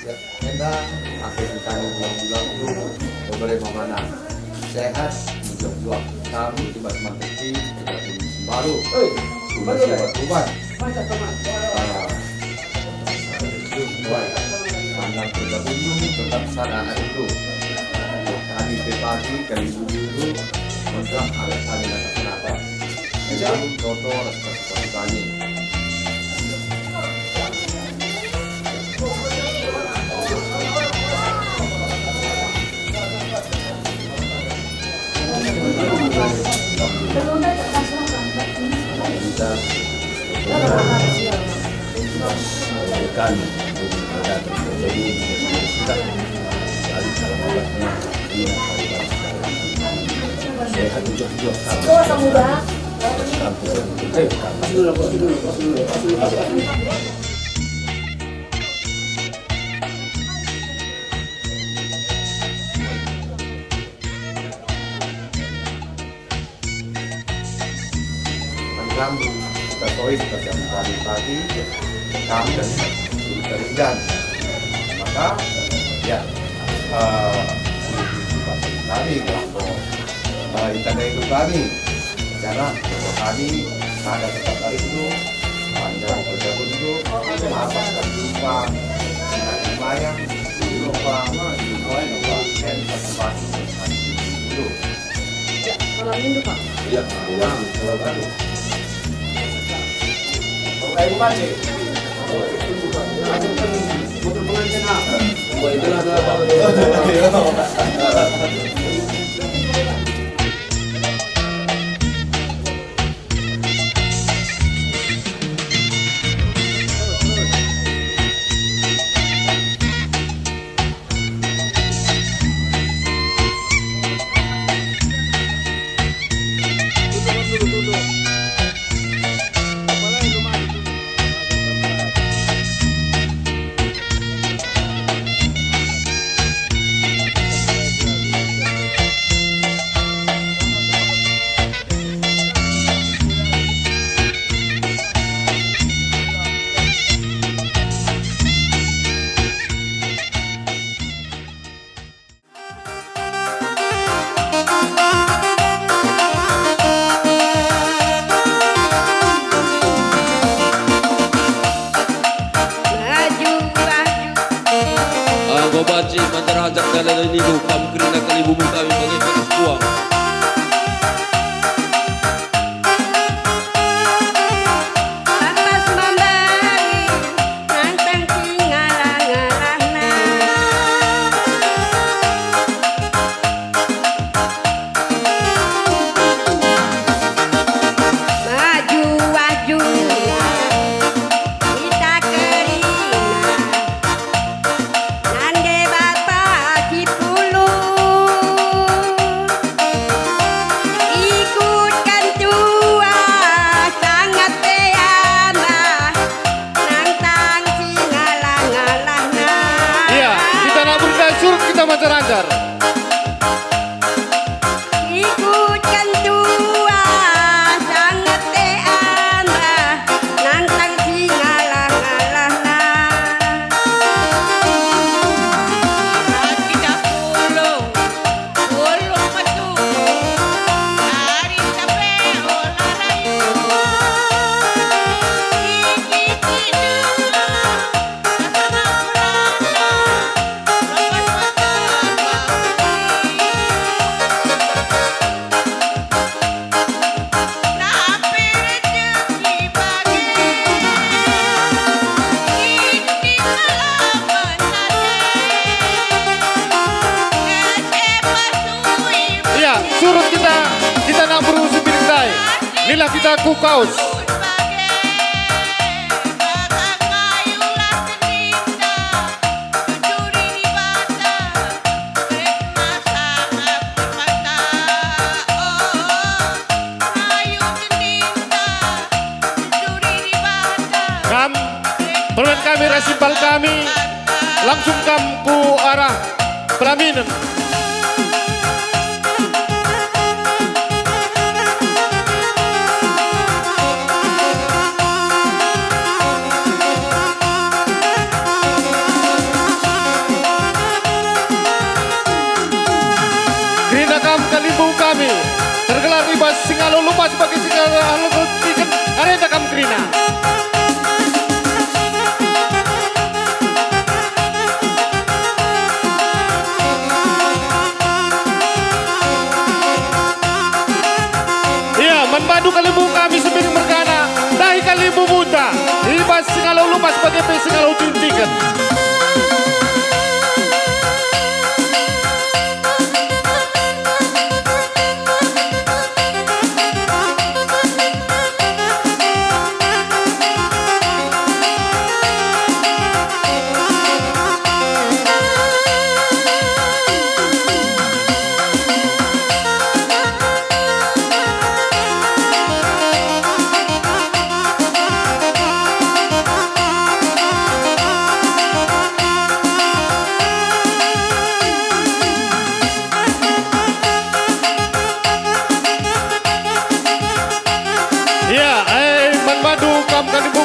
Endang, akhir kali bulan-bulan itu boleh memanah. Sehat, berjuang. Kami tiba manteki, tidak baru. Ubat. Pandang bergabung tetap sadar itu. Kami pagi kali dulu mengang alat-alat atas kenapa. Jadi toto seperti kami. Kita berikan kepada terjadi kita sekali salam obatnya sehat juga rambut kita tois pada pagi kami dan ringan maka ya kami kalau internet itu kami karena kami ada tetap hari itu panjang bergabung itu apa dan lupa lumayan lupa dan tempat itu malam minggu Pak. Iya, kalau baru Kayak bukan sih. Ada motor pengantin apa? Itulah Babaji masyarakat dalam ini kami kerana kali bumi kami bagaimana sebuah Lancar. Ikutkan tua sangat teambah nantang si ngalah-ngalah kita pulung metu hari tape olarayu iki surut kita nak berusaha bintang. Inilah kita kukaus. Permen kami resimpal kami langsung ku arah pelaminan. singalo lupa sebagai singalo alutikan areta kam krina. Iya, manbadu kalimu kami sepiring mergana, dahi kalimu buta, ibas singalo lupa sebagai singalo tuntikan.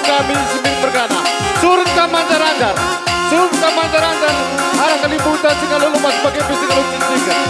Kami simbing bergana surut kamandarandar arah kalibutan singalo lupa sebagai singalo tuntikan.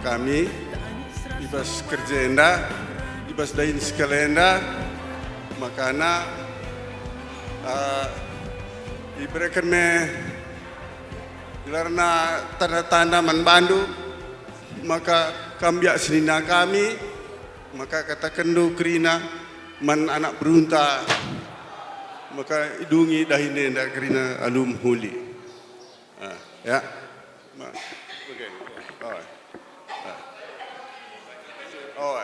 Kami ibas kerja enda, ibas dahin sekalenda, makana diberikan karena tanda-tanda manbandu, maka kambiak senina kami, maka katakan do kerina man anak berunta, maka idungi dahin enda kerina alum huli, ya. Okay. Alright. Oh,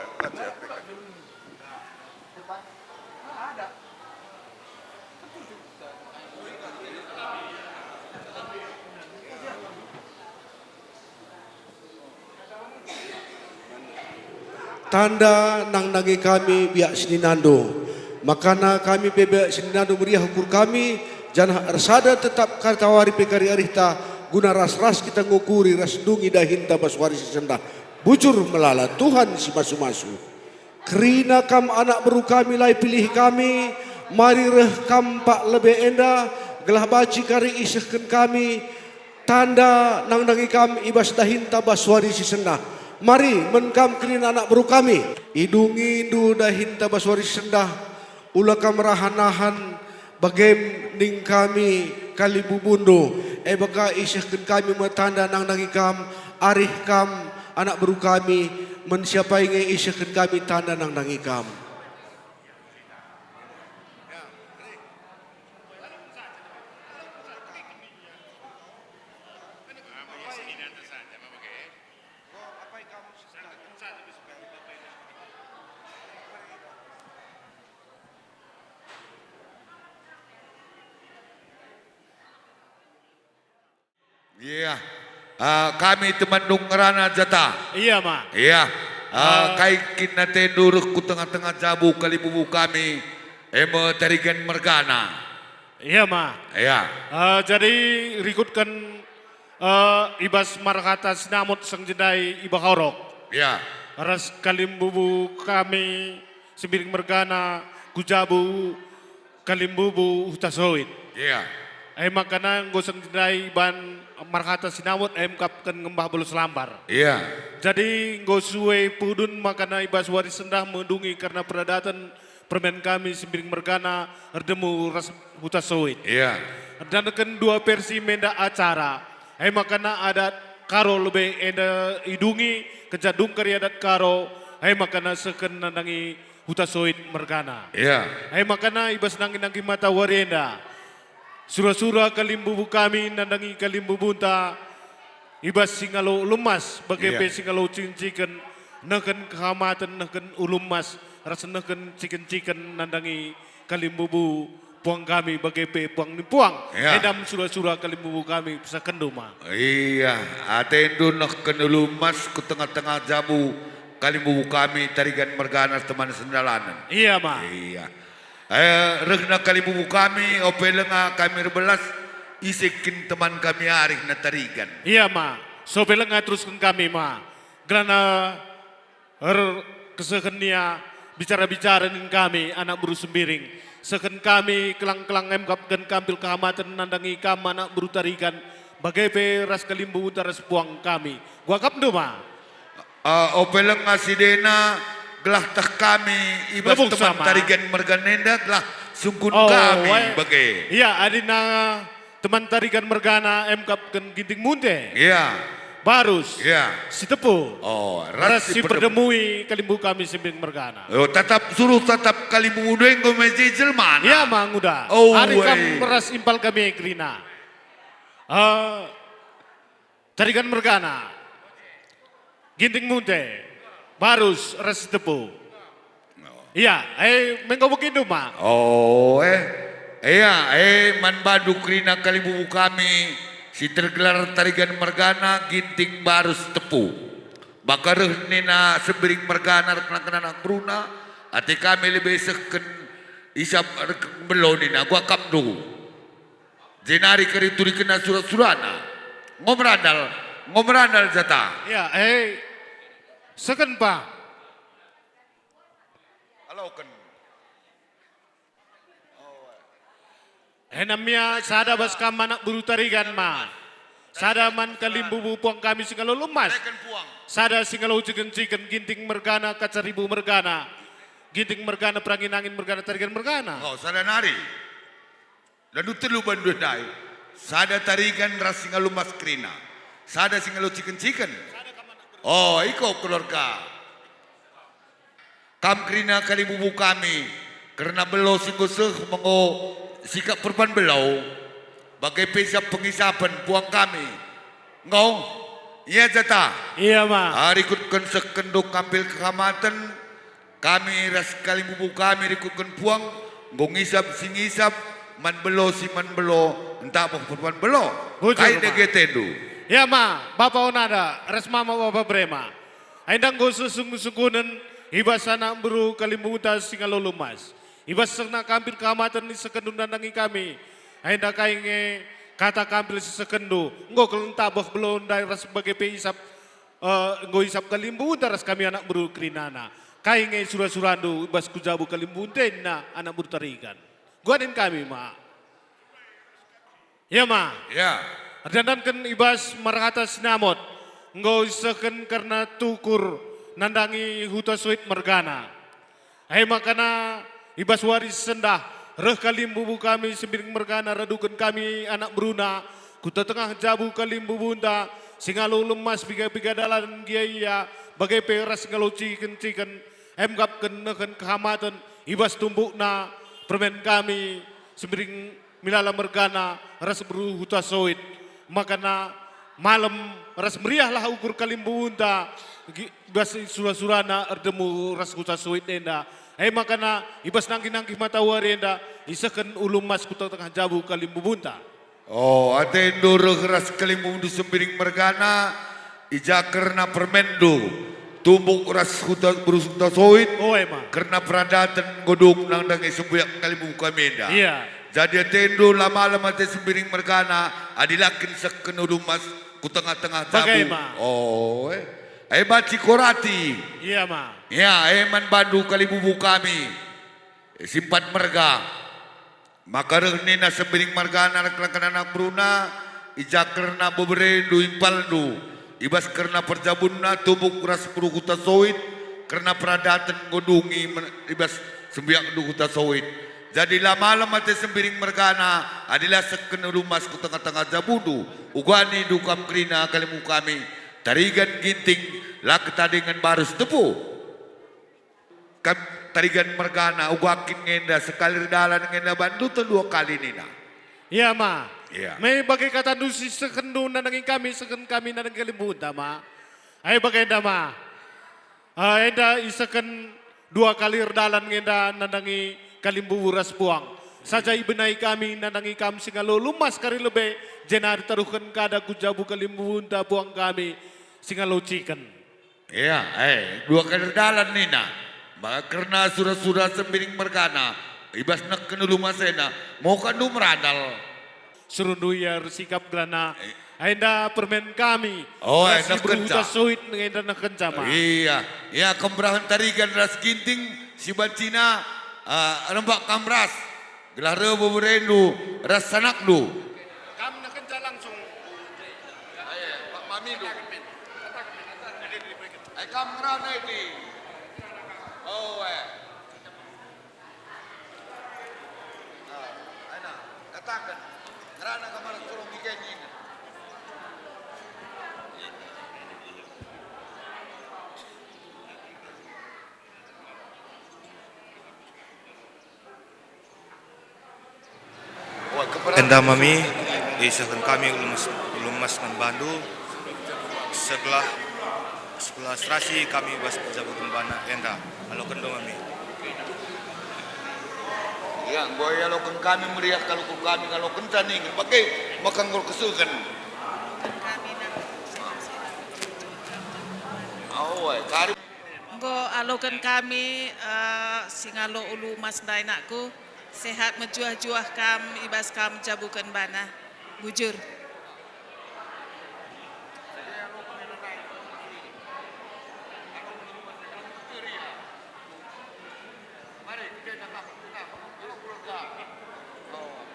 tanda nang nangi kami biak sininando, makana kami bebek sininando meriah ukur kami janah arsada tetap kartawari pekari arihta guna ras-ras kita ngukuri ras dungi dahinta baswari sendah bujur melala Tuhan si masu-masu. Kerina kam anak beru kami lai pilih kami, mari reh kam pak lebih enda, gelah baci kari isehkan kami, tanda nang nangi kami ibas dahinta baswari si sendah. Mari menkam kerina anak beru kami, idungi du dahinta baswari si sendah, ulah kam rahanahan, Bagaimana kami kalibubundo baka isyahkan kami matanda nang nangikam arih kam anak beru kami mensiapai nge isyahkan kami tanda nang nangikam. Iya, kami teman nungrana jata. Iya, Ma. Iya, kai kinate nuruk ku tengah-tengah jabu kalibubu kami, tarigan mergana. Iya, Ma. Iya. Jadi rikutkan ibas markata sinamot sang jedai iba horok. Iya. Ras kalimbubu kami sembiring mergana kujabu kalimbubu hutasoit. Iya. Makana goseng jedai ban markata sinamot kapkan ngembah belus lambar. Iya. Jadi ngosue pudun makana ibas waris sendah mendungi karena peradatan permen kami sembiring mergana erdemu ras hutasoit. Iya. Dan kan dua versi menda acara. Makana adat karo lebih enda idungi kejadung karya adat karo. Makana seken nandangi hutasoit mergana. Iya. Makana ibas nangin-nangin mata warenda. Surah-surah kalimbubu kami nandangi kalimbubunta. Ibas singalo lumas bagaimana singalo cincikan neken kehamatan neken ulumas rasa neken ciken-ciken nandangi kalimbubu puang kami bagaimana puang ni puang. Edam surah-surah kalimbubu kami bisa kenduma. Iya, atendu neken ulumas ku tengah-tengah jabu kalimbubu kami tarigan mergana teman sendalanan. Iya, Ma. Iya. Regna kalibubu kami, opelenga kami rebelas, isikin teman kami arih na tarigan. Iya, Ma. So pelenga teruskan kami, Ma. Karena kesehenia bicara-bicara dengan kami anak buru sembiring. Seken kami kelang-kelang emkapkan kampil kehamatan nandangi kam anak buru tarigan. Bagai ras kalimbu taras puang kami. Gua kap do, Ma. Opelenga sidena gelah tah kami ibas Lebuk teman sama. tarigan merganenda gelah sungkun kami bagai. Iya, adina teman tarigan mergana kapkan ginting munte. Iya. Barus. Iya. Si tepu. Oh, Ras si perdemui kalimbu kami sembiring mergana. Oh, tetap kalibubu doeng go mejejel mana? Iya, Mang udah. Oh, Hari wey. kam ras impal kami krina. Tarigan mergana. Ginting munte. Barus ras tepu. Iya, mengko begitu, Ma. Oh, iya, man badu krina kalibubu kami si tergelar tarigan mergana ginting barus tepu. Bakar nina sebering mergana kena bruna ati kami lebih seken isap belon nina gua kapdu. Jenari kerituri kena surat-surana. Ngomrandal jata. Iya, seken, Pak. Halo kan. Namanya sada bas kam anak buru tarigan, Ma. Sada man kalimbubu puang kami singalo lumas. Sada singalo ciken-ciken ginting mergana kacaribu mergana. Ginting mergana perangin-angin mergana tarigan mergana. Oh, sada nari. Lalu telu bandu dai. Sada tarigan ras singalo mas krina. Sada singalo ciken-ciken. Oh, iko keluarga. Kam krina kalibubu kami. Karena belo singoseh mengo sikap perpan belau. Bagai pesap pengisapan puang kami. Ngau. Iya jata. Iya, Ma. Rikutkan sekenduk kampil kehamatan. Kami ras kalibubu kami rikutkan puang. Ngongisap singisap. Man belo si man belo. Entah apa perpan belo. Bujur, Kain Ma. degetendu. Ya, Ma, Bapak Onada, res mama Bapak Brema. Aindang go sesungguh-sungguhan ibas anak beru kalimbuta singalo lumas. Ibas sena kampil kehamatan ni sekendun nandangi kami. Aindang kainge kata kampil sesekendu. Ngo kelentabah belum dari ras sebagai peisap. Ngo isap kalimbuta ras kami anak beru krinana. Kainge surah-surandu ibas kujabu kalimbuta na anak beru tarigan. Guanin kami, Ma. Ya, Ma. Ya. Dan kan ibas marhata sinamot. Nggo iseken karena tukur nandangi huta suit mergana. Makana ibas waris sendah Reh kalimbubu kami sembiring mergana radukan kami anak beruna. Kuta tengah jabu kalimbubu unda. Singalo lemas piga-piga dalan giaya. Bagai peras ngalo ciken-ciken. Emgap kenekan kehamatan. Ibas tumbuk na permen kami. Sembiring milala mergana. Ras beru huta soit. Makana malam ras meriahlah ukur kalimbubu unda. Ibas surah-surana erdemu ras huta soit enda. Makana ibas nangki-nangki matawari enda isakan ulum mas kuta tengah jabu kalimbubunta. Oh, ate ndoro keras kalimbubu sembiring mergana ija karena permendo tumbuk ras huta berusuta soit. Oh ema. Karena peradatan godong nang dangi sembuyak kalimbubu kami enda. Iya. Jadi ate ndo lama-lama ate sembiring mergana adilakin saken ulum mas ku tengah-tengah jabu. Bagaimana? Oh, baci korati. Iya ma. Ya, man bandu kalibubu kami. Simpat merga. Maka rehnina sembiring marga anak anak Bruna. Ija kerna beberendu impaldu. Ibas kerna perjabunna tubuk ras kuta soit. Kerna peradatan godungi ibas sembiak kuta soit. Jadi lama-lama te sembiring mergana adalah seken rumas ku tengah-tengah jabudu. Ugani dukam krina kalimu kami. Tarigan ginting lak tadingan barus tepu. Tarigan mergana ugakin ngenda sekali dalan ngenda bandu tu 2 kali nina. Iya ma. Iya. May bagai kata dusi sekendu nanangin kami seken kami nanang kalimbuta ma. Ay bagai enda ma. Enda isakan 2 kali dalan ngenda nanangi kalimbubu ras buang. Saja ibenai kami nanangi kami singalo lumas kari lebe jenar taruhkan kada kujabu kalimbubunta buang kami singalo chicken. Iya, 2 kali dalan nina. Maka karena surah-surah sembiring mergana ibas nak kenulu masena mau kandu meradal. Surundu ya sikap grana. Enda permen kami. Oh, ras enda berhuta kenca. soit ngenda na kencama. Iya, ya kembrahan tarigan ras ginting si bancina rembak kamras. Gelah rebo berendu ras sanak lu. Kamu na kenca langsung. Pak Mami lu. Ay kamera na ini. Oh, ana, katakan. Ngerana kamar turun gigenyin. Enda mami, isakan kami lumas nan bandu. Setelah serasi kami bas jago kembana enda. Halo kendo mami. Ya, boya lo kami meriah kalau kami kalau kencaning pakai makan gol kesukan. Oh, kari. Go alokan kami singalo ulu mas dainakku sehat menjuah-juah kam ibas kam jabukan bana bujur.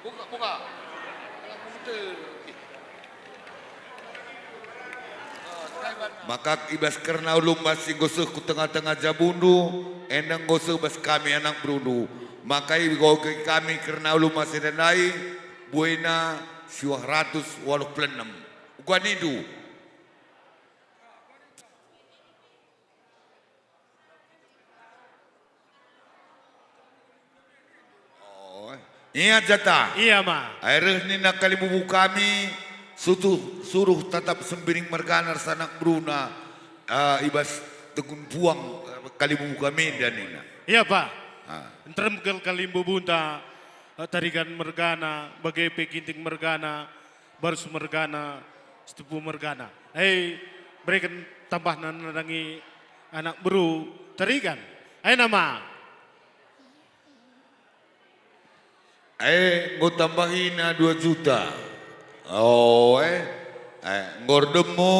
Buka. Maka ibas karena ulum masih gosuh ku tengah-tengah jabundu, endang gosuh bas kami anak berundu. Maka ibu kami karena ulum masih denai, buena siwah 186. Uguan itu. Iya jata. Iya ma. Air ni nak kalibubu kami suruh tetap sembiring merganar sanak Bruna ibas tegun buang kalibubu kami dan ina. Iya pak. Entrem kalimbu bunta tarigan mergana bagai pekinting mergana barus mergana setepu mergana. Berikan tambah nanangi anak beru tarigan. Nama. Ngo tambahin na 2 juta. Oh, ngordemo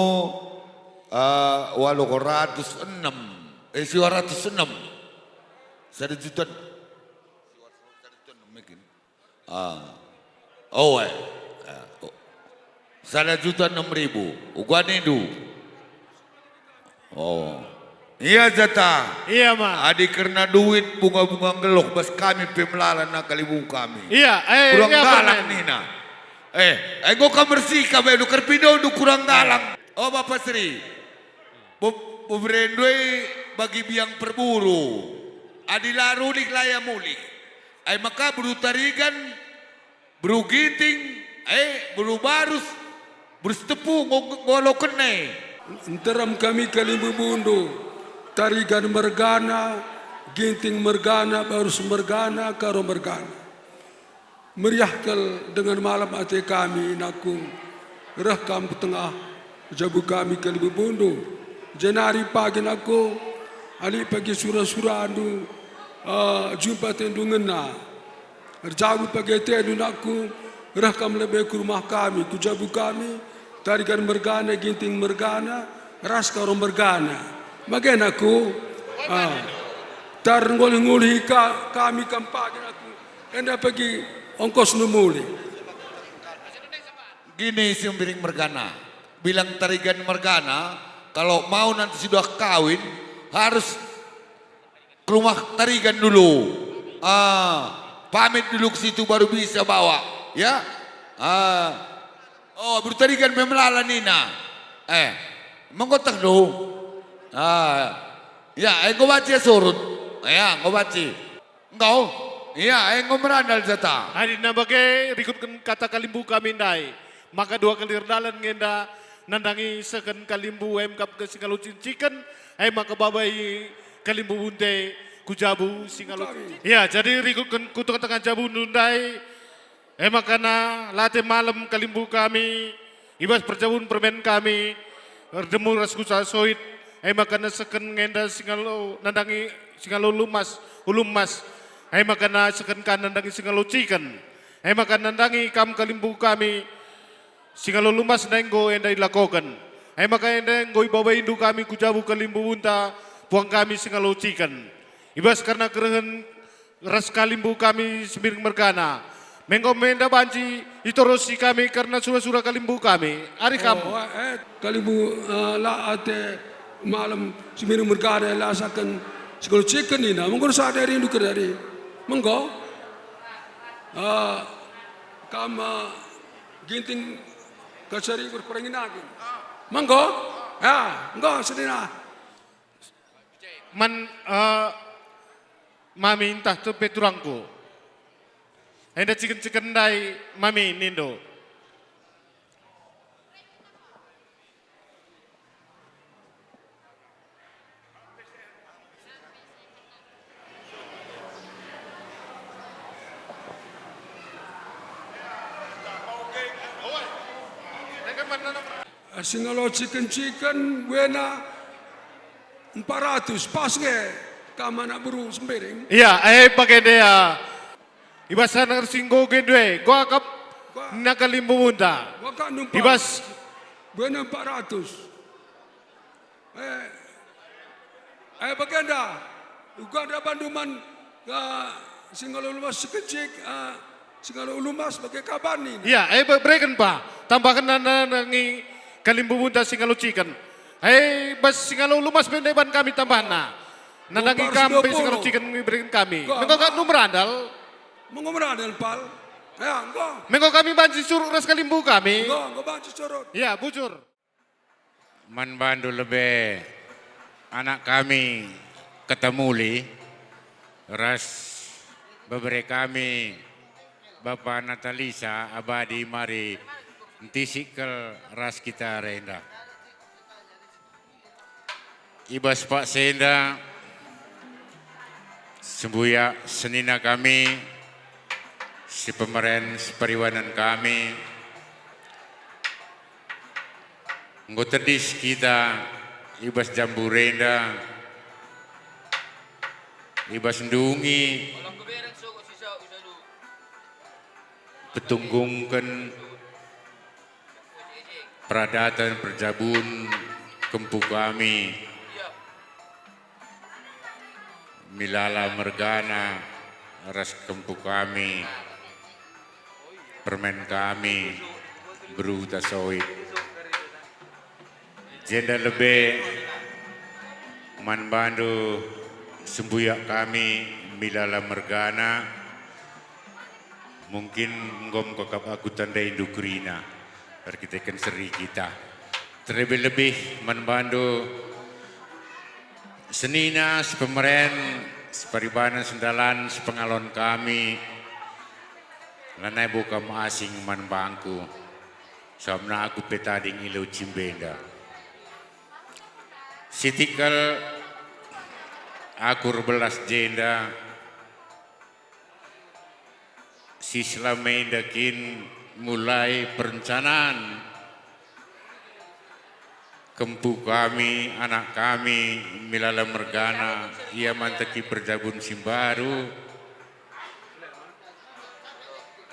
806. 406. 1 juta. Oh, 1 juta 6.000. Uguan itu. Oh. Iya Jata. Iya ma. Adi karena duit bunga-bunga ngeluh bas kami pemelalan na kalibu kami. Iya, Kurang iya, galang Panen. nina. Ego ka bersih ka bedu kerpido du kurang galang. Oh Bapak Sri. Bubrendoi bagi biang perburu. Adi laru dik laya mulik. Maka buru tarigan, buru ginting, buru barus, buru tepu ngolo kene. Interam kami Kalimbu Bundu, tarigan mergana, ginting mergana, barus mergana, karo mergana. Meriahkan dengan malam hati kami nakung, rekam tengah jabu kami Kalimbu Bundu. Jenari pagi naku, ali pagi surah-surah anu, jumpa tendungena. Jabu pagi tendu naku, rekam lebih ke rumah kami, ku jabu kami. Tarigan mergana, ginting mergana, ras karo mergana. Magain aku, tar nguli kami kampanye aku. Enda pergi ongkos numuli. Gini Simbiring Mergana, bilang tarigan mergana, kalau mau nanti sudah kawin harus ke rumah tarigan dulu. Pamit dulu ke situ baru bisa bawa, ya. Oh, bertarigan memelala nina. Mengkotak do. Ya, engkau baca surut. Ya, engkau baca. Engkau. Ya, engkau merandal Jata. Hari na bagai rikutkan kata kalimbu kami ndai. Maka dua kali dalan ngenda nandangi seken kalimbu emkap ke singalu cincikan. Maka babai kalimbu bunte kujabu singalu. Ya, jadi rikutkan kutu tengah jabu nundai. Makana late malam kalimbu kami, ibas perjabun permen kami, erdemu raskusa soit. Makana seken ngenda singalu nandangi singalu ulumas. Makana seken kan nandangi singalu cikan. Makana nandangi kam kalimbu kami, singalu lumas nenggo enda ilakokan. Maka enda ngoi bawa indu kami kujabu kalimbu bunta, puang kami singalu cikan. Ibas karena kerehen ras kalimbu kami Simbiring Mergana. Menggomenda banci itorosi kami karena surah-surah kalimbu kami. Ari kamu. Kalimbu la ate malam Simbiring Mergana lasakan sekolah chicken ini. Mengko sadari itu dari. Mengko. Kama ginting kacari berperangin lagi. Mengko. Ya, mengko sedina. Mami entah tu peturangku. Enda ciken dai mami nindo. Singalo chicken buena 400 pas nge kama nak buru Simbiring. Iya, pakai dia. Ibas na singgo gedwe, gua kap nakalimbu bunta. Waka numpa. Ibas buena 400. Baganda. Uganda banduman Singalo Lumas sekecik Singalo Lumas bagai kabar ni. Iya, berikan pa. Tambahkan nandangi kalimbu bunta Singalo cikan. Bas Singalo Lumas pendeban kami tambahan na. Nandangi kami Singalo cikan berikan kami. Mengko kan numerandal. Mengomeradel pal. Ya, engkau. Mengko kami banci surut ras kalimbu kami. Engkau banci surut. Ya, bujur. Man bandu lebih anak kami ketemuli ras beberapa kami Bapak Natalisa abadi mari tisikal ras kita renda. Ibas Pak Senda sembuya senina kami si pemeren periwanan kami anggota dis kita ibas jambu renda ibas ndungi petunggungkan peradatan perjabun kempu kami milala mergana ras kempu kami permen kami beruta soit jenda lebih man bandu sembuyak kami milala mergana mungkin ngom kokap aku tandai indukrina berkitakan seri kita terlebih-lebih man bandu senina sepemeren separibanan sendalan sepengalon kami lanai buka asing man bangku sabna aku petading ilu cimbenda sitikal aku belas jenda si selamendakin mulai perencanaan kempu kami, anak kami, milala mergana, ia mantaki perjabun simbaru,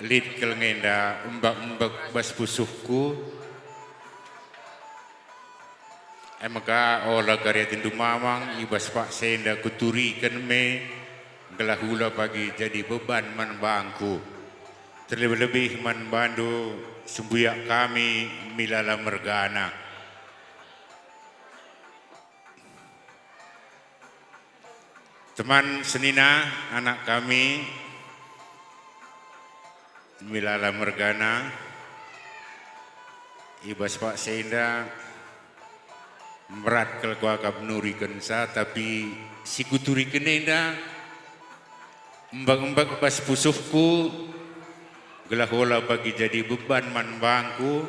lid kelengenda, umbak-umbak bas pusuhku, emaka olah karya tindu mamang, ibas pak senda kuturikan me, gelahula pagi jadi beban man bangku, terlebih-lebih man bandu, sembuyak kami, milala mergana. Teman senina anak kami milala mergana ibas pak senda merat kel kuakap nuri kensa tapi si kuturi kenenda embak-embak bas pusuhku gelah olah bagi jadi beban man bangku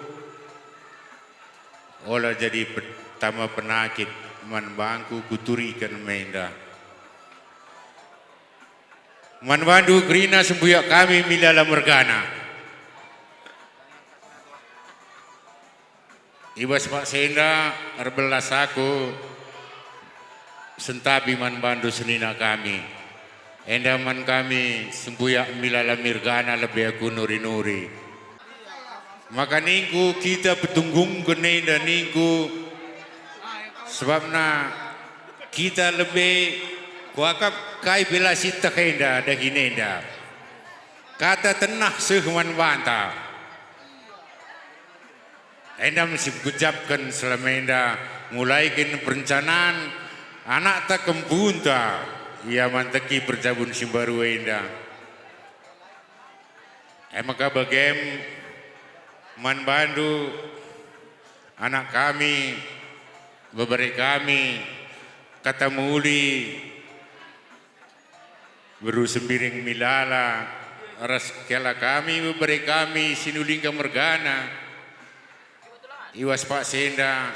olah jadi pertama penakit man bangku kuturi kan menda. Man bandu gerina sembuyak kami milala mergana. Ibas pak senda erbelas aku sentabi man bandu senina kami. Endaman kami sembuyak milala mirgana lebih aku nuri-nuri. Maka ningku kita petunggung kenenda ningku sebabna kita lebih kuakap kai bela sita kenda daginenda kata tenah sehman banta enda mesti gujapkan selamenda mulaikan perencanaan anak tak kembunta ia mantaki perjabun simbaru enda emaka bagem man bandu anak kami beberapa kami kata muli beru sembiring milala ras kela kami beri kami sinulingga mergana iwas pak senda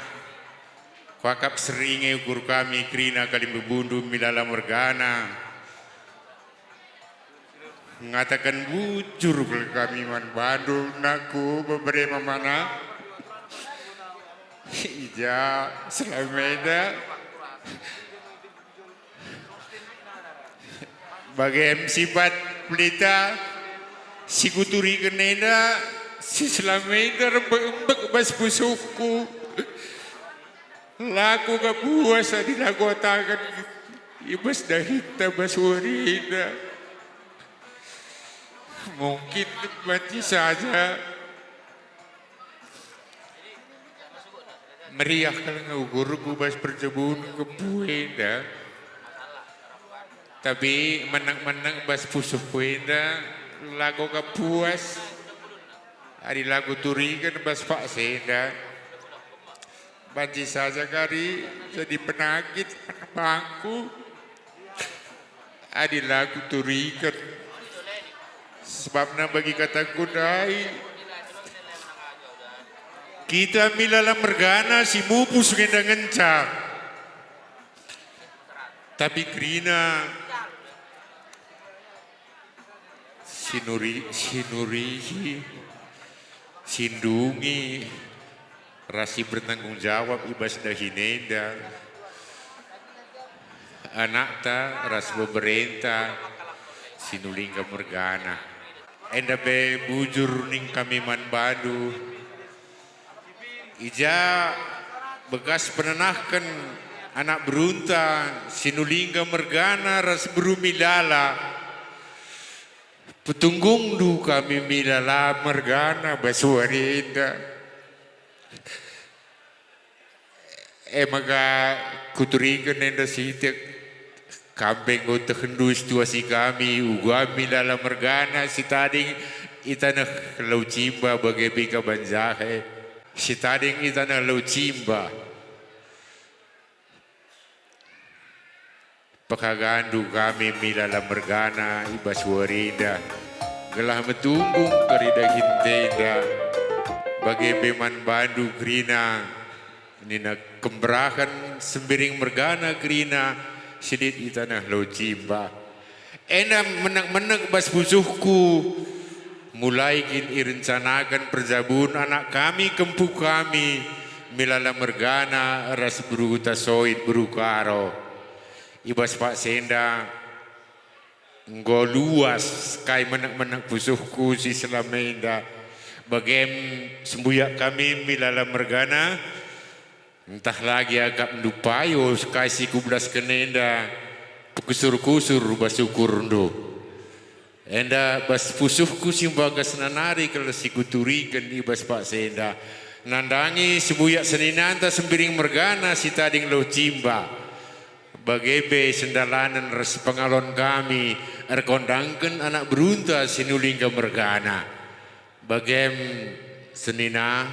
kuakap seringe ukur kami krina kali bebundu milala mergana mengatakan bujur ke kami man bandu naku beberi mamana ija selameda bagai sifat pelita si kuturi kenenda si selameda rembek bas pusuku laku ke puasa di lagu tangan ibas dahita bas warina mungkin mati saja meriah kalau ngugurku bas perjebun ke puenda tapi menang-menang bas pusuh puenda lagu kepuas hari lagu turikan bas pak senda banci saja kari jadi penakit bangku hari lagu turikan sebabnya bagi kata kudai kita milala mergana si mupus ngenda ngencak tapi krina sinurihi sindungi rasi bertanggung jawab ibas dahinenda anak ta ras beberenta sinulingga mergana enda be bujur ning kami man badu ija bekas penenahkan anak berunta sinulingga mergana ras berumilala petunggung du kami milala mergana basuarinda maka kuturikan enda sitek kambing untuk hendu situasi kami ugami dalam mergana si tading itanah lau cimba bagai bika banjahe si tading itanah lau cimba pakagandu kami dalam mergana ibas warinda gelah metunggung karida hintenda bagai beman bandu krina nina kemberakan sembiring mergana krina sedit itanah lo cimba ena menak bas pusuhku mulai kin irencanakan perjabun anak kami kempu kami milala mergana ras beruta soit berukaro ibas Pak Senda nggo luas kai menak pusuhku si selamenda bagem sembuyak kami milala mergana entah lagi agak mendupayo kai si kublas kenenda kusur-kusur basukur ndo enda bas pusuhku simbaga senanari kalau si kuturikan ibas Pak Senda nandangi sebuyak seninanta sembiring mergana si tading lo cimba bagebe sendalanan res pengalon kami erkondangkan anak berunta sinulingga mergana bagem senina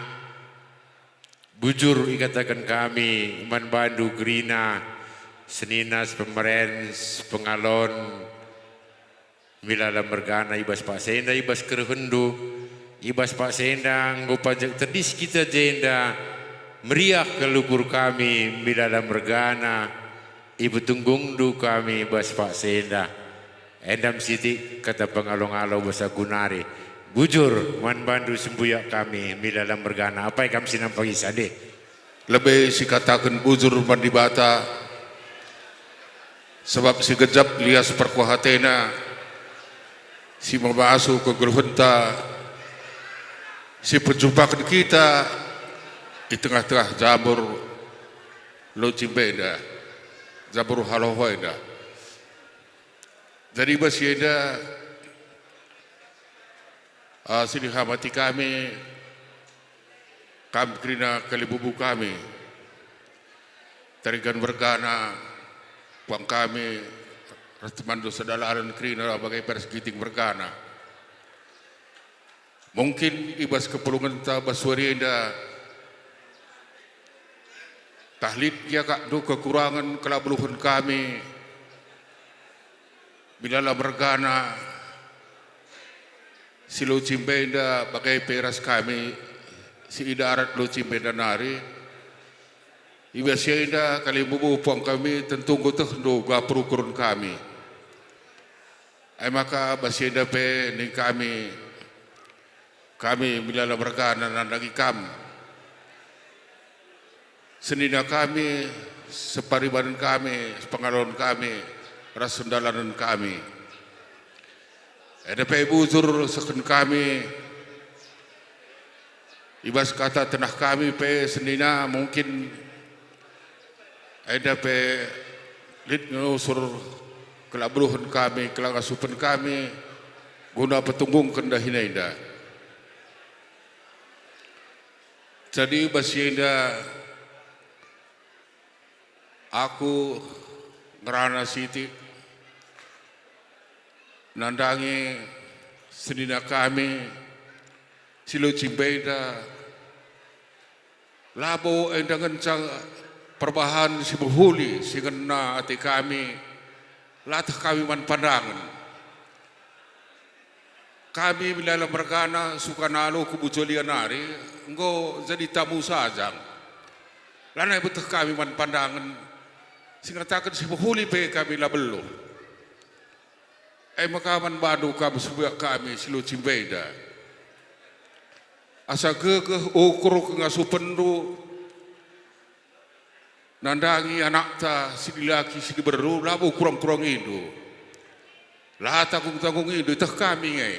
bujur ikatakan kami man bandu grina seninas pemeren pengalon milala mergana ibas Pak Senda ibas kerhendu ibas Pak Senda nggo pajak terdis kita jenda meriah kelukur kami milala mergana ibu tunggung du kami ibas Pak Senda endam siti kata pengalong-along bahasa Gunari bujur man bandu sembuyak kami milala mergana apa yang kami sinam pagi sade lebih si katakan bujur mandi bata sebab si gejap lias perkuhatena si membasuh ke geluhenta si perjumpakan kita di tengah-tengah jabur lo cimbeda jabur halohoida jadi basieda sini hamati kami krina kalibubu kami tarikan bergana puang kami rastemandu sedalaran krina bagai persgiting bergana mungkin ibas kepulungan ta baswarienda tahlid ya kak do kekurangan kelabuluhan kami bilala bergana si lo cimbenda bagai peras kami si idarat lo cimbenda nari ibasienda kali bubu puang kami tentu gotoh do gapurukurun kami ay maka basienda pe ni kami bilala bergana nandagi kam senina kami separibanan kami sepengalon kami rasundalanan kami ada pe bujur seken kami ibas kata tenah kami pe senina mungkin ada pe lid ngusur kelabruhan kami kelangasupan kami guna petunggung kendahina indah jadi basienda aku ngerana siti nandangi senina kami silo cimbeda labo endangan cang perbahan si berhuli si kena hati kami latah kami man pandangan kami bila bergana suka nalo kubujolian hari engko jadi tamu sajang lana betul kami man pandangan singatakan si berhuli pe kami lah belum makaman badu kami sebuah kami silo cimbeda asa gegeh ukur ngasupen du nandangi anak ta si laki si beru labu kurang-kurang itu lah tanggung-tanggung itu teh kami ngai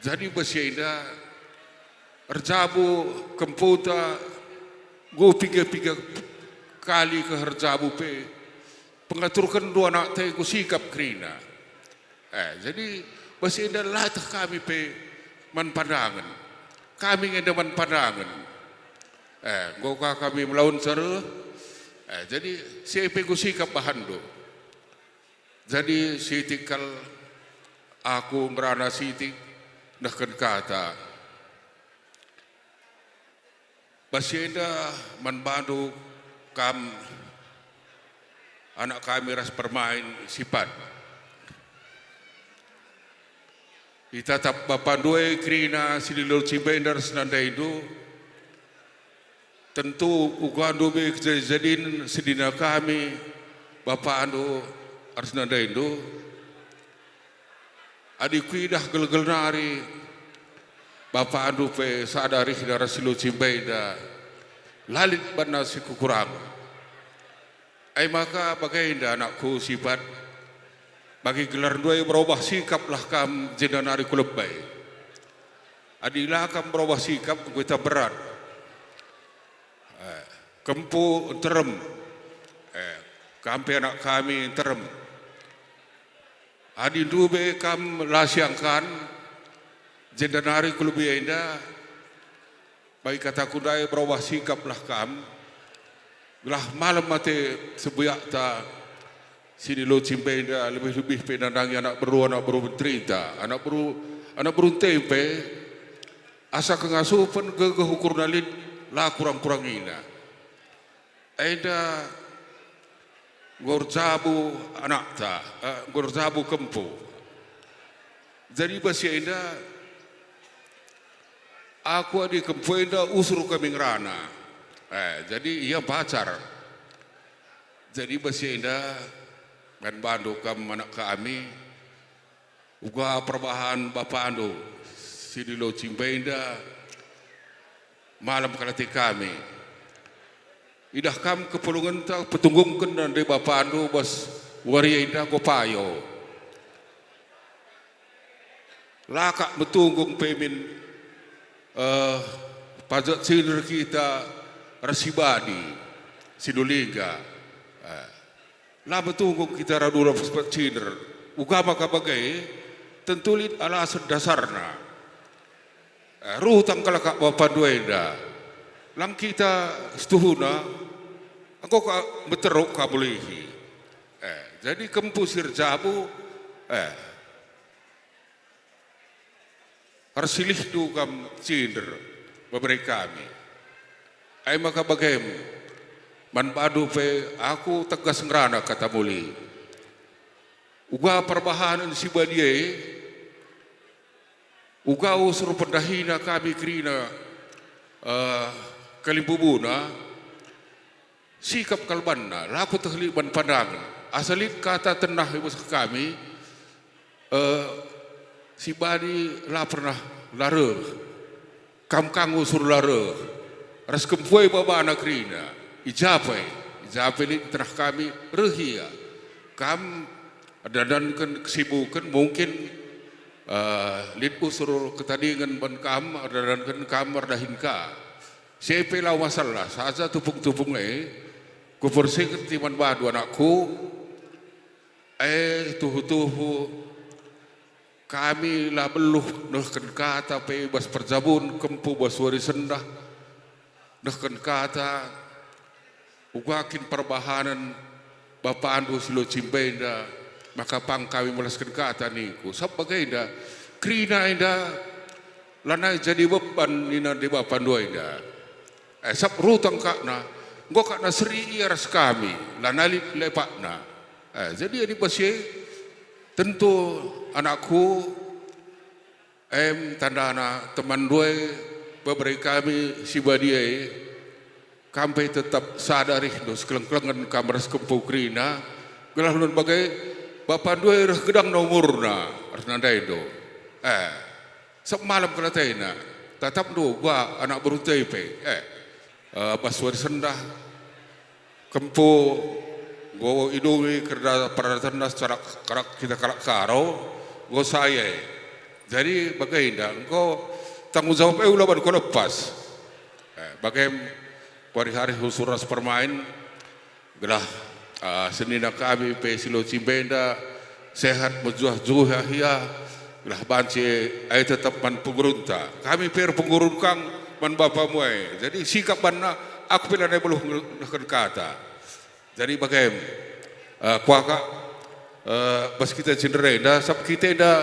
jadi basienda erjabu kemputa go piga-piga kali ke herjabu pe pengaturkan dua anak teh ku sikap krina jadi basienda latah kami pe man pandangan kami ngeda man pandangan Goka kami melawan cara. Jadi siapa ku sikap bahan do. Jadi sitikal aku ngerana sitik nakkan kata. Basyenda manbandu kam anak kami ras permain sifat. Itatap bapandue krina sililo cimbendar senanda itu tentu ukandu be kejadian sedina kami bapa anu arsnanda itu adikku dah gel-gel nari bapa anu pe sadari hidara silo cimbenda lalit bana si kukurang ai maka bagainda anakku sifat bagi gelar dua berubah sikap lah kam jenanari kulebay. Adilah kam berubah sikap kita berat. Kempu terem. Kampe anak kami terem. Adi dube kam lasiangkan jenanari kulebay indah. Bagi kata kudai berubah sikap lah kam. Gelah malam mati sebuyak ta. Sini lo cimbenda lebih penandang anak beru menterita anak beru tempe asa kengasupan ke hukur nalit lah kurang ina ada gorjabu anak ta gorjabu kempu jadi basi ada aku adi kempu ada usur kami ngerana jadi ia pacar jadi basi ada dan bandu kam anak kami uga perbahan bapa ando sidilo cimbenda malam kalati kami idah kam kepulungan ta petunggungkan dan dari bapa ando bos waria indah gopayo lakak betunggung pemin pajak siner kita rasibadi siduliga lah betunggung kita radura pespat ciner ugama kabagai tentulit alasan dasarna ruh tangkalak bapa duenda lang kita setuhuna engkau beteruk kabulihi jadi kempusir jabu harsilih tu kam ciner babere kami ai maka bagaim man padu pe aku tegas ngerana kata muli uga perbahanan si badie uga usur pendahina kami krina kalimbubuna sikap kalbanna laku tehliban pandangan asalit kata tenah ibu kami si badi la pernah lare kam usur lare ras kempoi baba anak krina ijapai ni terah kami rehia kam dan kesibukan mungkin lid usur ketadingan ban kam dan kam merdahinka siapa lau masalah saja tupung ku bersihkan timan badu anakku tuhu kami lah beluh nehkan kata pe bas perjabun kempu bas wari sendah nehkan kata ugakin perbahanan bapa andu silo cimbenda maka pang kami melaskan kata niku sebagai inda krina inda lanai jadi beban nina di bapa andu inda sab rutang kakna nggo kakna seri ras kami lanali lepakna jadi ini pasti tentu anakku tandana teman dua beberapa kami si badiai kampai tetap sadari dos keleng-kelengan kamar sekempu krina gelah nun bagai bapa dua irah gedang nomurna arsnanda itu semalam kelataina tetap do gua anak beruntai pe baswar sendah kempu go idui kerja peralatan secara karak kita kalak karo go saya jadi bagainda engkau tanggung jawab ulaban kau lepas bagaimana hari-hari husuras permain gelah senina kami pe silo cimbenda sehat mejuah-juah ya gelah banci ai tetap man pengurunta kami per pengurun kang man bapa muai. Jadi sikap bana aku pila na belum nak kata. Jadi bagaimana kuaka bas kita cenderai dah sab kita dah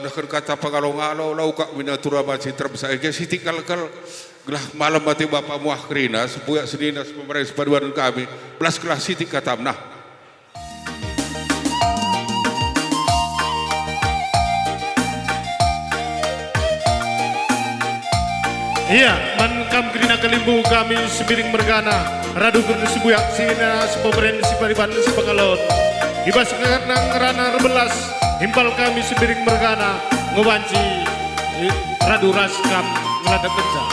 nak kata pangalong-along lau kak minatura masih terbesar. Jadi siti kal gelah malam mati bapa muah kerina sebuyak senina sepemerintah sepaduan kami belas kelas siti katam nah. Iya, man kam kerina kalimbu kami sebiring mergana, radu kerna sebuyak sina sepomeren sipariban sipakalon. Ibas karena ngerana rebelas, himpal kami sebiring mergana, ngewanci radu ras kam ngeladap kerja.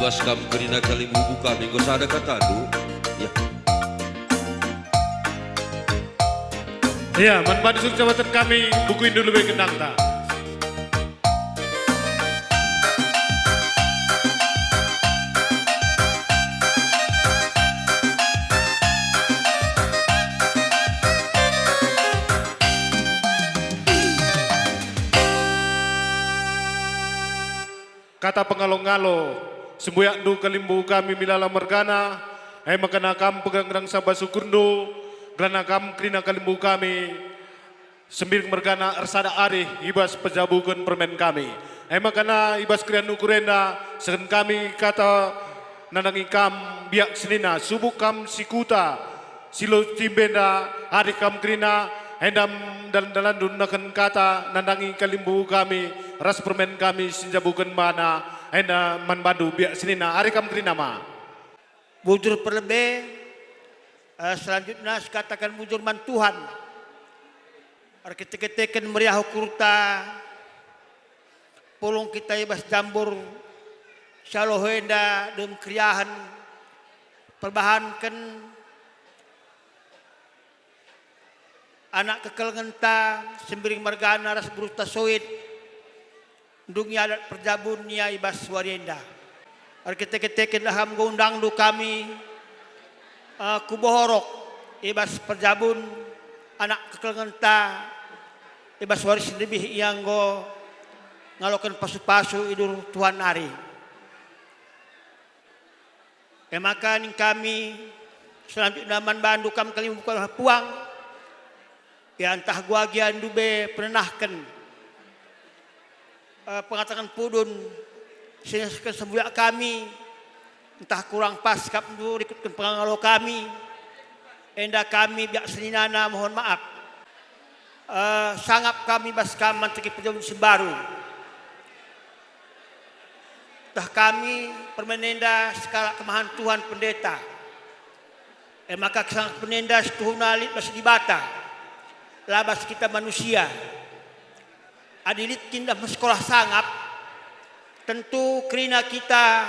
Ibas kam kerina kalimbu kami gosada katadu. Ya. Iya, man badusuk jabatan kami bukuin dulu be kendang ta. Kata pengalong-ngalo, sembuyak du kalimbu kami milala mergana, makana kam pegang rang sabah sukurndo, grana kam krina kalimbu kami, sembir mergana ersada arih, ibas pejabukan permen kami. Makana ibas krian ukurenda, segen kami kata nandangi kam biak senina subuk kam sikuta silo cimbenda hari kam krina hendam dalan dunakan kata nandangi kalimbu kami ras permen kami sinjabukan mana henda manbadu biak senina hari kam krina ma Bujur perlebih selanjutnya katakan bujur man Tuhan arkitek-arkitek meriah kurta pulung kita ibas jambur Syalohoenda dem kriahan perbahankan anak kekel ngenta sembiring margana ras beruta soit ndungnya adat perjabun nia ibas warienda arkitek-arkitek laham gondang du kami kubohorok ibas perjabun anak kekel ngenta ibas waris lebih yang go ngalokan pasu-pasu idur Tuhan ari. Maka ning kami selanjutnya manbandu kam kali bukan puang ya entah gua gian dube penenahkan pengatakan pudun sehingga sebuah kami entah kurang pas kap dulu ikutkan pengangalo kami enda kami biak seninana mohon maaf sangap kami bas kaman teki pejabat sembaru tah kami permenenda skala kemahan Tuhan pendeta. Maka kesang penenda setuhuna lit bas dibata. Labas kita manusia. Adilit kindah sekolah sangap. Tentu kerina kita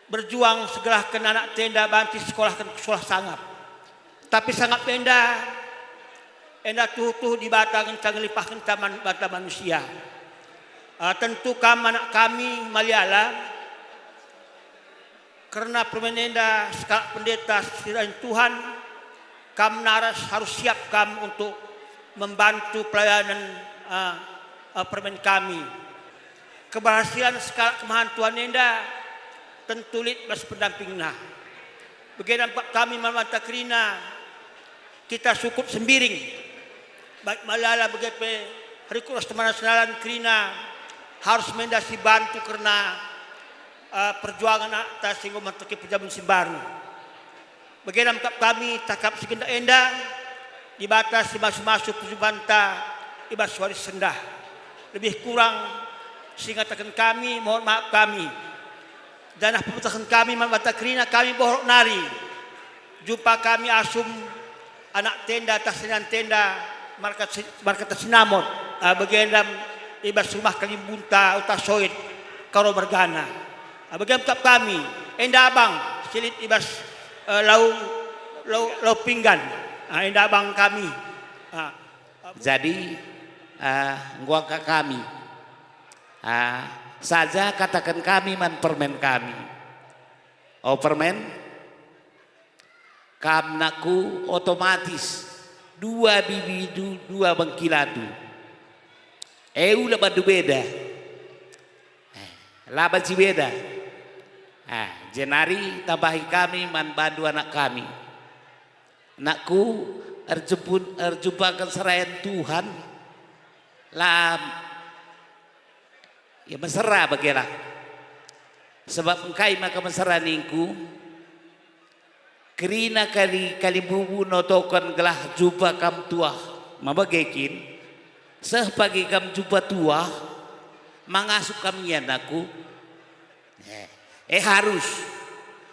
berjuang segala kena anak tenda banti sekolah sangap. Tapi sangap penda enda tuh dibata kencang lipah kentaman bata manusia. Tentu anak kami Maliala karena permenenda skala pendeta selain Tuhan kam naras harus siap kam untuk membantu pelayanan permen kami keberhasilan skala kemahan Tuhan enda tentu lit bas pendampingna bagaimana kami mamata krina kita cukup sembiring baik Maliala begitu hari kuras teman nasional krina harus mendasi bantu karena perjuangan atas sehingga menteki pejabat simbaru. Bagaimana kami takap segenda enda dibatasi masuk-masuk pujubanta ibas waris sendah. Lebih kurang sehingga takkan kami mohon maaf kami. Danah pemutakan kami memata krina kami bohok nari. Jumpa kami asum anak tenda atas tenda market sinamon. Bagaimana ibas rumah kalimbunta utasoid karo bergana. Bagaimana kami enda abang silit ibas lau pinggan. Enda abang kami. Jadi nguang ke kami. Saja katakan kami man permen kami. Oh permen kamnaku otomatis dua bibidu dua bengkiladu. Ulah badu beda. Laban si beda. Jenari tambahi kami man bandu anak kami. Anakku erjumpakan serayan Tuhan. Lam ya mesra bagilah. Sebab engkai maka mesra ningku. Kerina kali bubu notokan gelah jumpa kam tuah. Mabagekin. Sepagi kam jumpa tua mangasuk kami anakku harus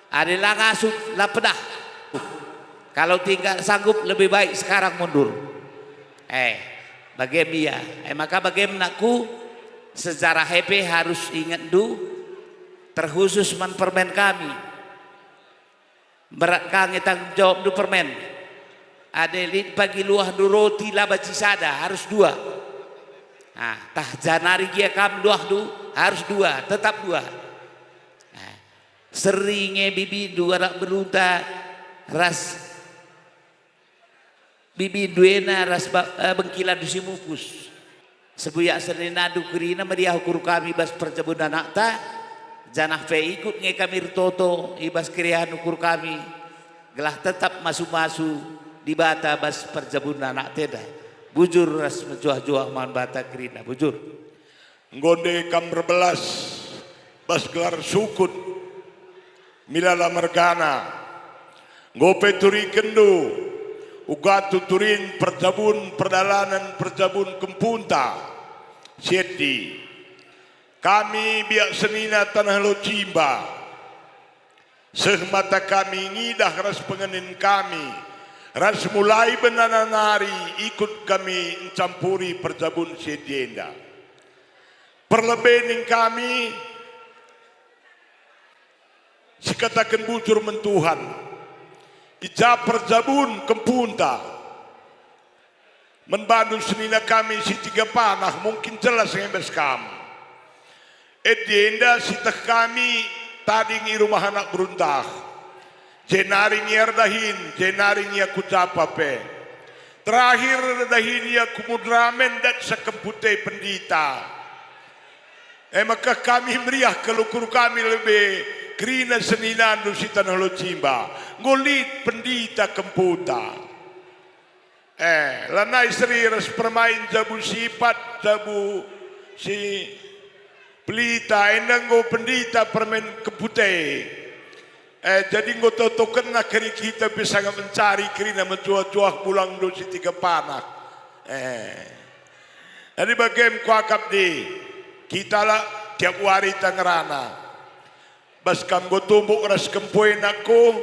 adalah ngasuk lah pedah kalau tinggal sanggup lebih baik sekarang mundur bagaimana maka bagaimana aku secara happy harus ingat terkhusus man permen kami berat kange tanggung jawab permen ada lit pagi luah roti laba cisada harus 2. Tah janari dia kam harus 2 tetap 2. Seringnya bibi 2 anak beruta ras bibi duena ras bengkila dusimupus sebuyak serenadu kerina media ukur kami bas perjabunan anak ta janah fe ikut nge kami toto ibas krian ukur kami gelah tetap masuk-masuk di bata bas perjabunan anak teda bujur ras menjuah-juah man bata kerina bujur ngonde kam 12 bas gelar sukut milala mergana ngope turi kendo uga tuturin perjabun perdalanan perjabun kempunta sieti kami biak senina tanah Locimba sehmata kami ngidah ras pengenin kami ras mulai benananari ikut kami mencampuri perjabun sedienda perlebening kami sikatakan bujur mentuhan ija perjabun kempunta menbandu senina kami si tiga panah mungkin jelas ngebes kamu edienda sitah kami tadi ngi rumah anak beruntah jenari ngiardahin jenari ngiaku capape terakhir dahin ngiaku mudramen dan sekempute pendita maka kami meriah kelukur kami lebih kerina seninandu si tanah Locimba ngolit pendita kemputa lanai seri ras permain jabu sifat jabu si pelita endang go pendita permen keputih jadi go toto kena keri kita bisa mencari kerina mencuah-cuah pulang do si tiga panah jadi bagian kuakap di kita lah tiap hari tangerana bas kam go tumbuk ras kempoin aku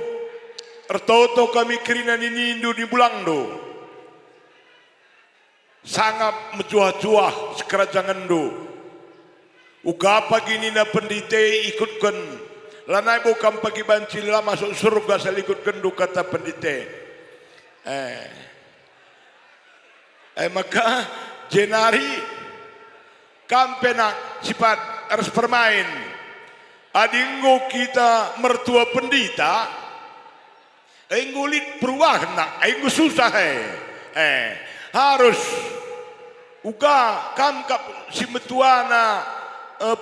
ertoto kami kerina ninindu di bulang do sangat mencuah-cuah sekerajangan do uga pagi nina pendite ikutkan lanai bukan pagi banci lah masuk surga sel ikutkan du kata pendite maka jenari kampenak sifat harus permain adinggo kita mertua pendita enggulit perubahan nak enggu susah harus uga kam kap si metuana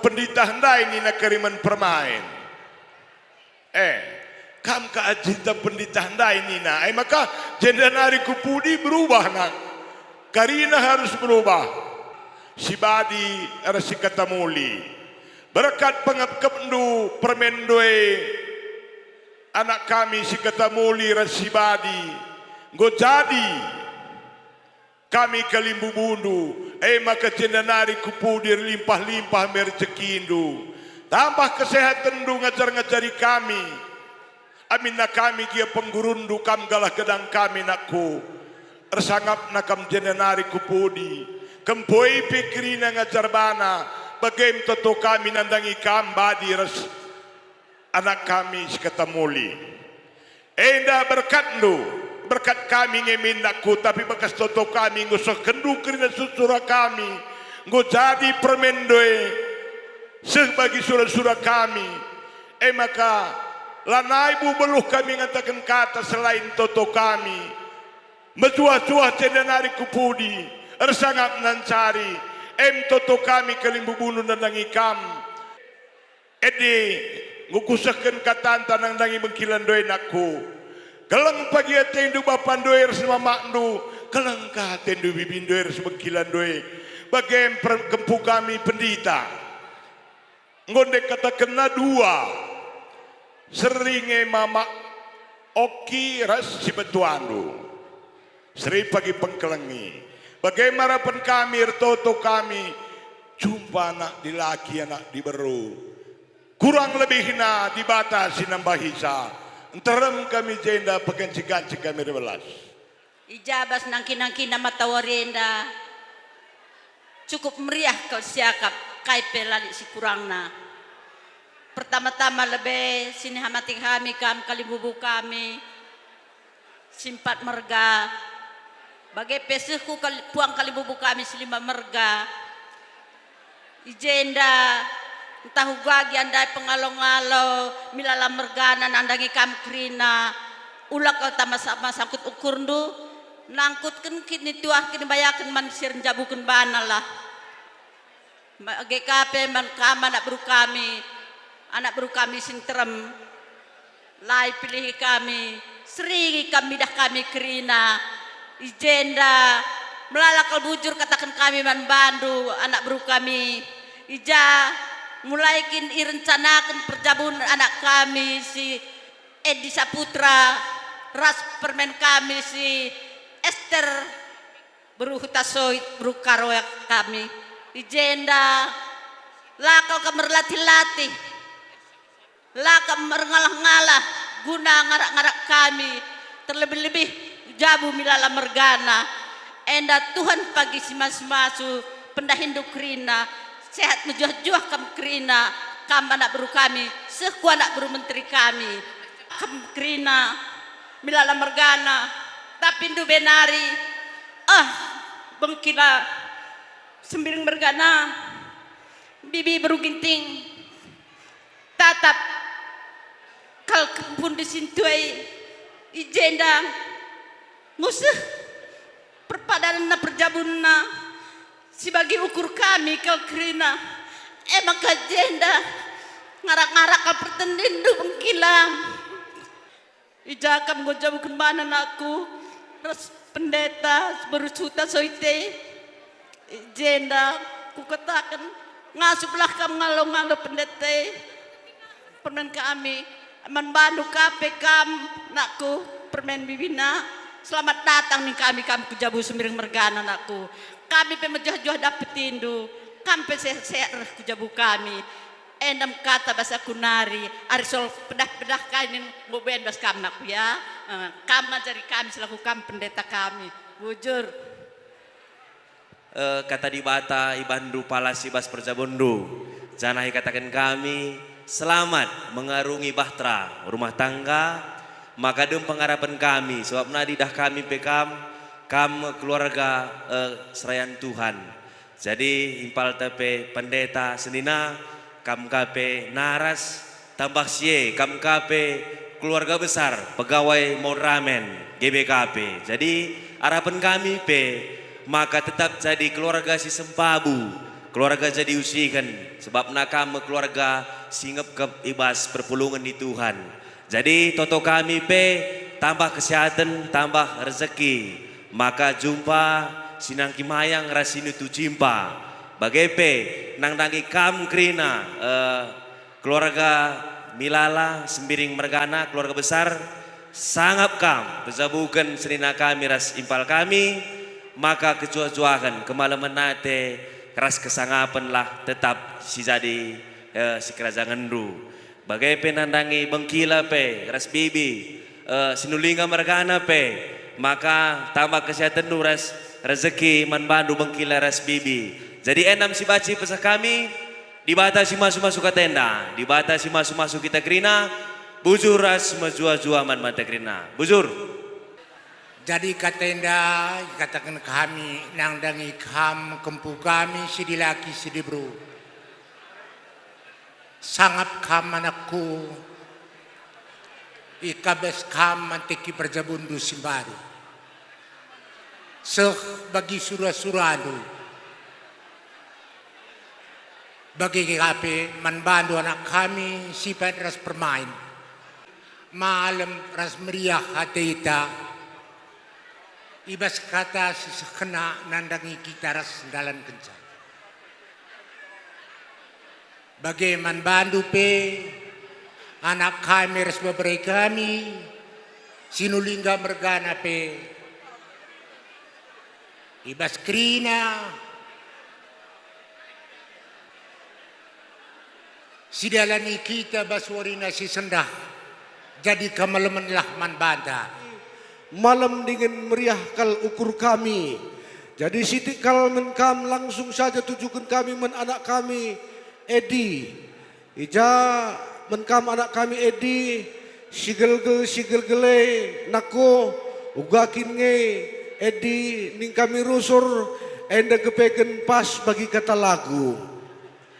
pendita hendai ni nak keriman permain kam ka ajita pendita hendai ni na maka jendanari kupudi berubah nak karina harus berubah si badi rasi katamuli berkat pengapkapndu permendoe anak kami si katamuli rasi badi go jadi kami kalimbu bundu maka jendanari kupudir limpah-limpah mercekindu tambah kesehatan du ngajar-ngajari kami amin na kami kia penggurundu kam galah gedang kami nakku ersangap nakam jendanari kupudi kempoi pikirina ngajar bana bagaim toto kami nandangi kam badi res anak kami sekatamuli enda berkatndu berkat kami ngemin nakku tapi bekas toto kami ngusah kendu kerina susura kami ngo jadi permendoe sebagi surah-surah kami maka lanai bu beluh kami ngatakan kata selain toto kami mencuah-cuah cendanari kupudi ersangap nancari toto kami kalimbu bunuh nandangi kam ngukusahkan kata tanang dangi bengkilan doe nakku kelang pagi atendu bapan doer sama makdu kelang ka atendu bibin doer sebekilan doe bagian kempu kami pendita ngondek kata kena dua seringe mama oki ras si betuandu seri pagi pengkelengi bagaimana pen kami ertoto kami jumpa anak di laki anak di beru kurang lebih na dibatasi nambahisa enterem kami jenda pakai cikan kami rebelas. Ijabas nangki nama tawarenda cukup meriah kau siakap kai pelali si kurangna. Pertama-tama lebih sini hamati kami kam kalibubu kami simpat merga. Bagai pesihku puang kalibubu kami selima merga. Ijenda entah gagi andai pengalong-along milala mergana nandangi kam krina ulak kau sama sangkut ukurndu nangkutkan kini tuah kini bayakan manusia jabukan bana lah GKP man kama anak beru kami sinterem lai pilih kami seri kami dah kami krina ijenda melalakal bujur katakan kami man bandu anak beru kami ija mulai kin irencanakan perjabun anak kami si Edi Saputra, ras permen kami si Esther Beruhutasoit Berukaroyak kami ijenda lakau kemerlatih-latih lakau merengalah-ngalah guna ngarak-ngarak kami terlebih-lebih jabu milala mergana enda Tuhan pagi si masu pendahindu krina sehat menjuah-juah kam krina kam anak beru kami seku anak beru menteri kami kam krina milala mergana tapi ndu benari bengkila sembiring mergana bibi beru ginting tatap kal pun disintuai ijenda musuh perpadanan na perjabun na sebagai ukur kami kal krina emang kajenda ngarak-ngarak kal pertendindu bengkila ijakam gojabu kemana aku ras pendeta berusuta soite jenda ku katakan ngasuplah kam ngalo-ngalo pendeta permen kami manbandu kape kam nakku permen bibina selamat datang nih kami kujabu semiring mergana nakku kami pemejah-juah dapet tindu kami sehat kujabu kami endam kata bahasa kunari arisol pedah-pedah kainin boben bas kam nakku ya kam ngajari kami selaku kam pendeta kami bujur kata di bata ibandu palasi bas perjabondo janahi katakan kami selamat mengarungi bahtera rumah tangga maka dem pengharapan kami sebab nadi dah kami pekam keluarga serayan Tuhan jadi impal tepe pendeta senina kam kape naras tambah sie kam kape keluarga besar pegawai Moramen GBKP jadi harapan kami maka tetap jadi keluarga si Sempabu keluarga jadi usikan sebab nakam keluarga singep ke ibas perpulungan di Tuhan jadi toto kami tambah kesehatan tambah rezeki maka jumpa sinang kimayang rasinu tu jimpa bagai nang nangi kam krina keluarga milala sembiring mergana keluarga besar sangat kam pezabukan senina kami ras impal kami maka kecuah-cuahan kemalaman nate keras kesangapan lah tetap si jadi si kerajaan ru bagai penandangi bengkila ras bibi sinulinga mergana maka tambah kesehatan du ras rezeki manbandu bengkila ras bibi jadi enam si baci pesan kami dibatasi masuk-masuk ke tenda dibatasi masuk-masuk kita krina bujur ras majua-jua man mata krina bujur jadi katenda katakan kami nang dangi kam kempu kami sidi laki sidi bro sangat kam anakku ikabes kam manteki perjabundu simbaru seh bagi surah-surahdu bagi KP manbandu anak kami sifat ras permain malam ras meriah hatita ibas kata sekena nandangi kita ras dalan kencang bagi manbandu anak kami ras beberapa kami sinulingga mergana ibas krina sidalani kita baswarina si sendah jadi kamalaman lah manbanda malam dingin meriah kal ukur kami jadi sitik kal menkam langsung saja tujukan kami men anak kami Edi ija menkam anak kami Edi sigel-gele nako ugakin nge Edi ning kami rusur enda kepeken pas bagi kata lagu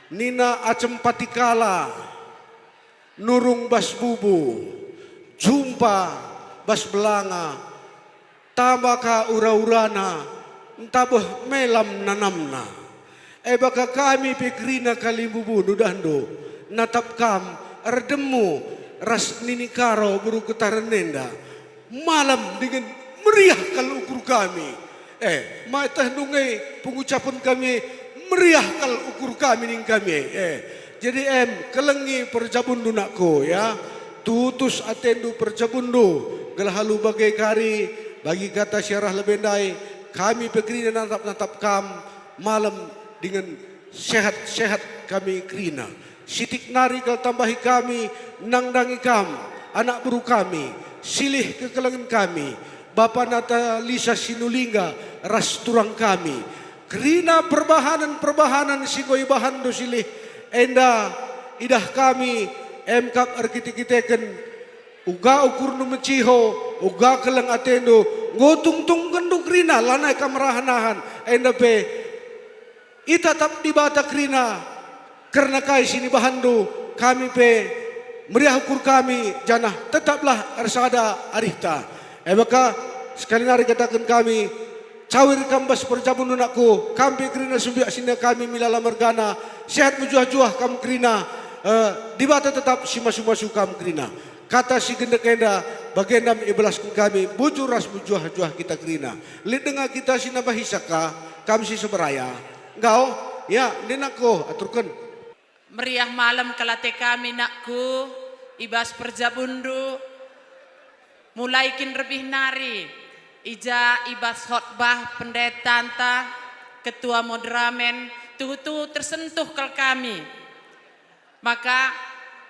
Nina acem patikala nurung bas bubu jumpa bas belanga tabaka ura-urana entabah melam nanamna baka kami pikrina kalimbubu nudando natap kam erdemu ras nini karo buru ketaranenda malam dengan meriah kalau ukur kami maitah nungai pengucapan kami meriah kal ukur kami ning kami Jadi kelengi perjabundu nakku ya. Tutus atendu perjabundu. Gelahalu bagai kari bagi kata syarah lebendai. Kami pekrina natap kam malam dengan sehat kami krina. Sitik nari kal tambahi kami nangdangi kam anak buru kami silih kekelangan kami Bapa Nata Lisa Sinulingga ras turang kami krina perbahanan sigoi bahan do silih enda idah kami emkap arkiteken uga ukur nu menciho uga kelang atendo ngotung-tung kendu krina lanai kamerahan enda pe itatap di bata krina karena kai sini bahandu kami pe meriah ukur kami janah tetaplah arsada arihta. Maka sekali nari katakan kami cawir kambas perjabun nunakku kampi kerina sumbiak sini kami milala mergana sehat mujuah-juah kamu kerina di bata tetap si masu-masu kamu kerina. Kata si gendek-enda bagendam ibelaskan kami bujur ras mujuah-juah kita kerina. Lid dengar kita sinabahisaka kami si seberaya. Engkau ya ninakku aturkan. Meriah malam kelate kami nakku, ibas perjabundu, mulai kin lebih nari, ija ibas khotbah pendeta anta, ketua moderamen, tuh tersentuh kel kami. Maka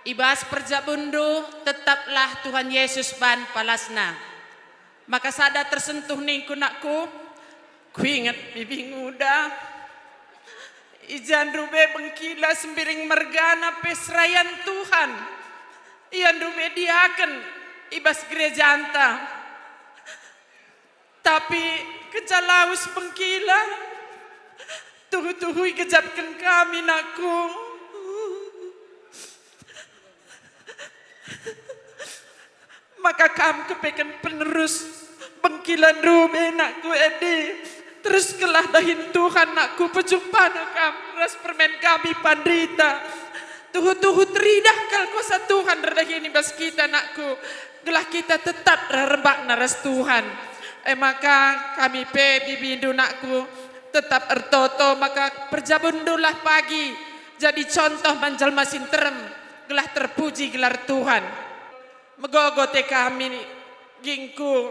ibas perjabundu tetaplah Tuhan Yesus ban palasna. Maka sada tersentuh ningku nakku, ku ingat bibi nguda. Ijan rube bengkila sembiring mergana pesrayan Tuhan. Ian rube diaken ibas gereja anta. Tapi kecalaus bengkila. Tuhu-tuhui kejapkan kami nakku. Maka kam kepekan penerus bengkilan rube nakku edi. Terus kelah dahin Tuhan nakku pejumpaan kam ras permen kami pandrita. Tuhu teridah kal kuasa Tuhan redahini bas kita nakku. Gelah kita tetap rembak naras Tuhan. Maka kami pe bibindu nakku tetap ertoto maka perjabundulah pagi. Jadi contoh manjal masin terem. Gelah terpuji gelar Tuhan. Megogote kami gingku.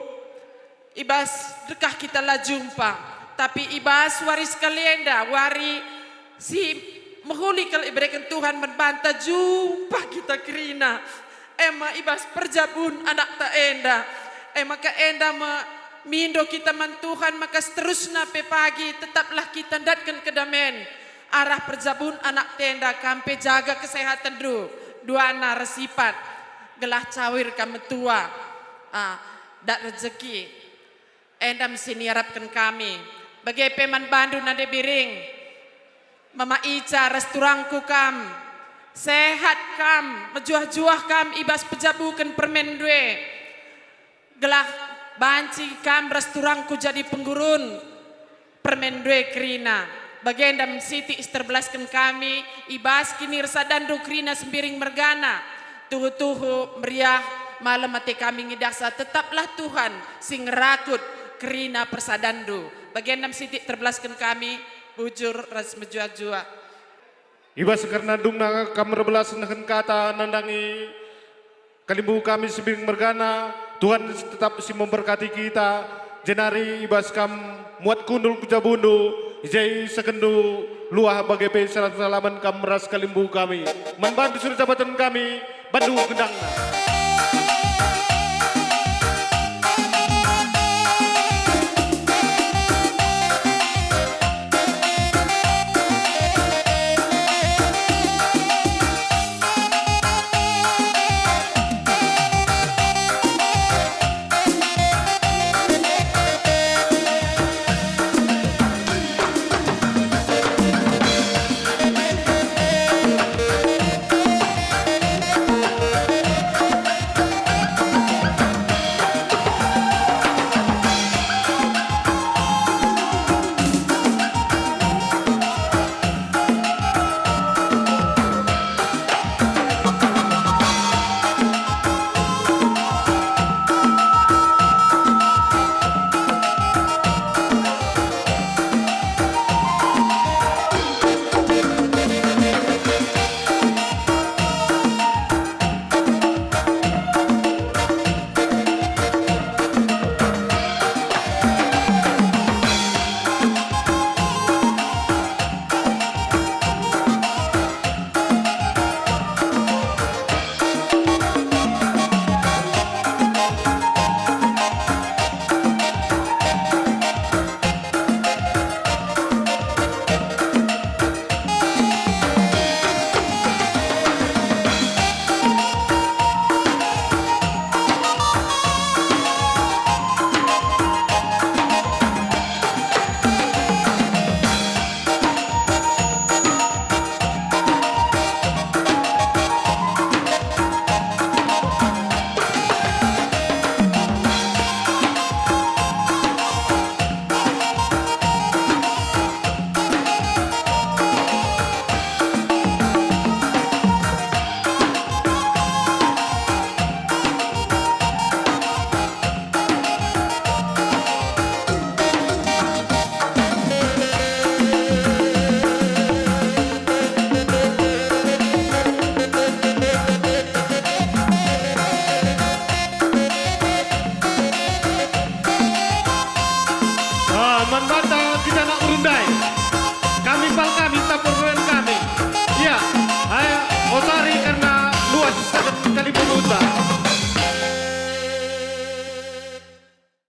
Ibas dekah kita lah jumpa. Tapi ibas waris kalienda, wari si menghuli kalau iberikan Tuhan membantah jumpa kita kerina. Ema ibas perjabun anak tak enda. Maka enda mindo kita man Tuhan maka seterusnya pe pagi tetaplah kita datkan kedamen. Arah perjabun anak tenda kampe jaga kesehatan dua anak resipat. Gelah cawir kami tua. Dak rezeki. Enda mesti niarapkan kami. Bagai peman Bandu nade biring. Mama Ica resturangku kam. Sehat kam. Mejuah-juah kam ibas pejabukan permen due. Gelah banci kam resturangku jadi penggurun. Permen due kerina. Bagendam siti isterbelaskan kami. Ibas kini resadandu kerina sembiring mergana. Tuhu-tuhu meriah malam mati kami ngidaksa. Tetaplah Tuhan sing rakut kerina persadandu. Bagian 6 sitik terbelaskan kami bujur ras menjual-jual. Iba sekarna dungna kamar belas nahan kata nandangi kalimbu kami sebing mergana. Tuhan tetap si memberkati kita. Jenari ibas kam muat kundul kujabundu. Ijai sekendu luah bagai pe salaman kam ras kalimbu kami. Membantu surat jabatan kami Bandung Gendangna.